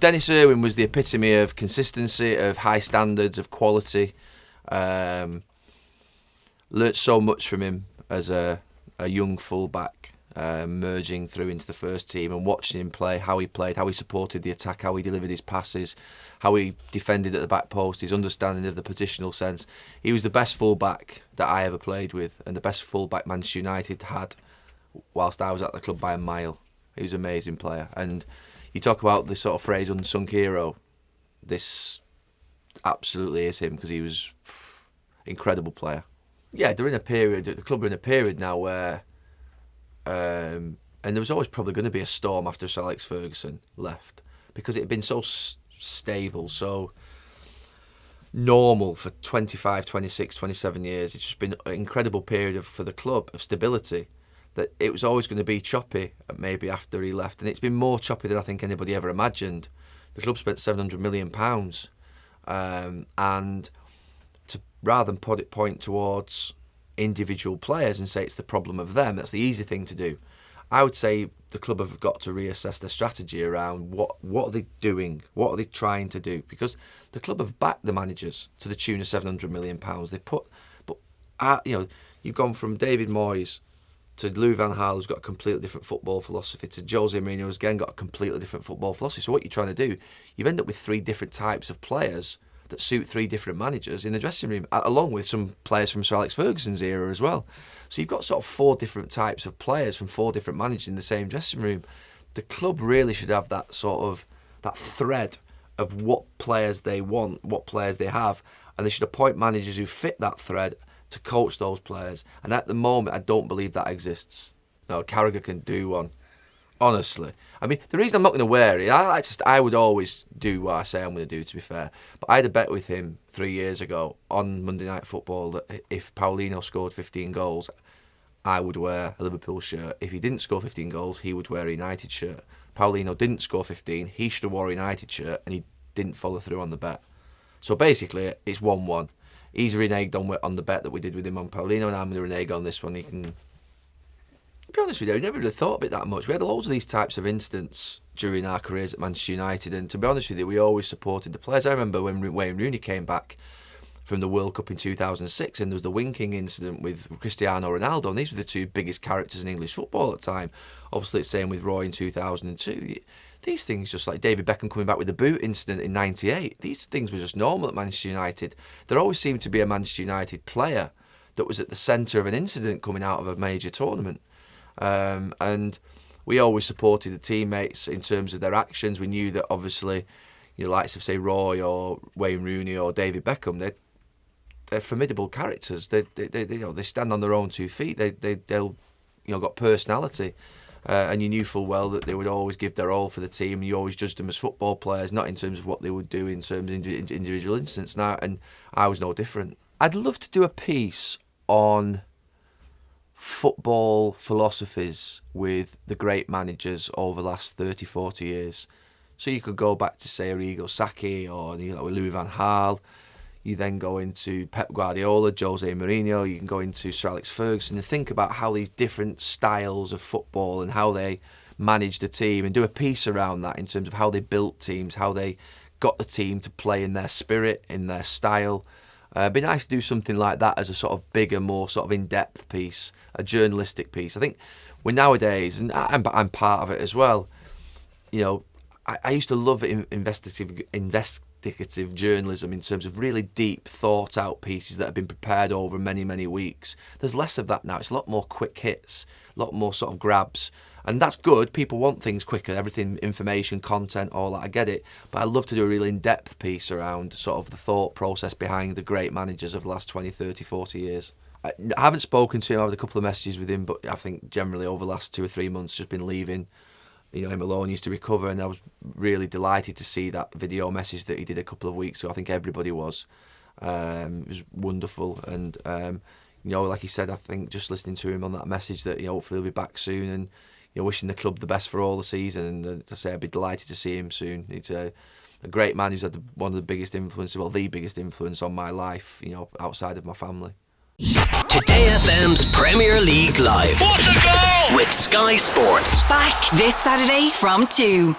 Denis Irwin was the epitome of consistency, of high standards, of quality. Learnt so much from him as a young fullback, merging through into the first team and watching him play, how he played, how he supported the attack, how he delivered his passes, how he defended at the back post, his understanding of the positional sense. He was the best fullback that I ever played with, and the best fullback Manchester United had whilst I was at the club by a mile. He was an amazing player. And you talk about the sort of phrase unsung hero. This absolutely is him, because he was an incredible player. Yeah, they're in a period, the club are in a period now where, and there was always probably going to be a storm after Sir Alex Ferguson left, because it had been so stable, so normal for 25, 26, 27 years. It's just been an incredible period for the club of stability, that it was always going to be choppy maybe after he left, and it's been more choppy than I think anybody ever imagined. The club spent £700 million, and to rather than point towards individual players and say it's the problem of them, that's the easy thing to do. I would say the club have got to reassess their strategy around what are they doing, what are they trying to do, because the club have backed the managers to the tune of £700 million. They put, but you've gone from David Moyes to Louis van Gaal, who's got a completely different football philosophy, to Jose Mourinho, who's again got a completely different football philosophy. So what you're trying to do, you've ended up with three different types of players that suit three different managers in the dressing room, along with some players from Sir Alex Ferguson's era as well. So you've got sort of four different types of players from four different managers in the same dressing room. The club really should have that sort of, that thread of what players they want, what players they have, and they should appoint managers who fit that thread to coach those players. And at the moment, I don't believe that exists. No, Carragher can do one. Honestly. I mean, the reason I'm not going to wear it, I would always do what I say I'm going to do, to be fair. But I had a bet with him 3 years ago on Monday Night Football that if Paulinho scored 15 goals, I would wear a Liverpool shirt. If he didn't score 15 goals, he would wear a United shirt. Paulinho didn't score 15, he should have wore a United shirt, and he didn't follow through on the bet. So basically, it's 1-1. He's reneged on the bet that we did with him on Paulinho, and I'm going to renege on this one. He can... To be honest with you, I never really thought of it that much. We had loads of these types of incidents during our careers at Manchester United, and to be honest with you, we always supported the players. I remember when Wayne Rooney came back from the World Cup in 2006, and there was the winking incident with Cristiano Ronaldo, and these were the two biggest characters in English football at the time. Obviously, it's the same with Roy in 2002. These things, just like David Beckham coming back with the boot incident in '98, these things were just normal at Manchester United. There always seemed to be a Manchester United player that was at the centre of an incident coming out of a major tournament. And we always supported the teammates in terms of their actions. We knew that obviously, the likes of, say, Roy or Wayne Rooney or David Beckham, they're formidable characters. They stand on their own 2 feet. They'll got personality. And you knew full well that they would always give their all for the team. You always judged them as football players, not in terms of what they would do in terms of individual incidents. And I was no different. I'd love to do a piece on football philosophies with the great managers over the last 30, 40 years. So you could go back to, say, Arrigo Sacchi or Louis van Gaal. You then go into Pep Guardiola, Jose Mourinho. You can go into Sir Alex Ferguson and think about how these different styles of football and how they managed a team, and do a piece around that in terms of how they built teams, how they got the team to play in their spirit, in their style. It'd be nice to do something like that as a sort of bigger, more sort of in-depth piece, a journalistic piece. I think we're nowadays, and I'm part of it as well, I used to love investigative journalism in terms of really deep, thought-out pieces that have been prepared over many, many weeks. There's less of that now. It's a lot more quick hits, a lot more sort of grabs. And that's good. People want things quicker, everything, information, content, all that. I get it. But I love to do a really in-depth piece around sort of the thought process behind the great managers of the last 20, 30, 40 years. I haven't spoken to him. I've had a couple of messages with him, but I think generally over the last 2 or 3 months, just been leaving. Him alone, he used to recover, and I was really delighted to see that video message that he did a couple of weeks ago. I think everybody was. It was wonderful, and like he said, I think just listening to him on that message that hopefully he'll be back soon, and wishing the club the best for all the season. And to say I'd be delighted to see him soon. He's a great man who's had one of the biggest influences, well, the biggest influence on my life, outside of my family. Today FM's Premier League Live. What a goal! With Sky Sports. Back this Saturday from 2.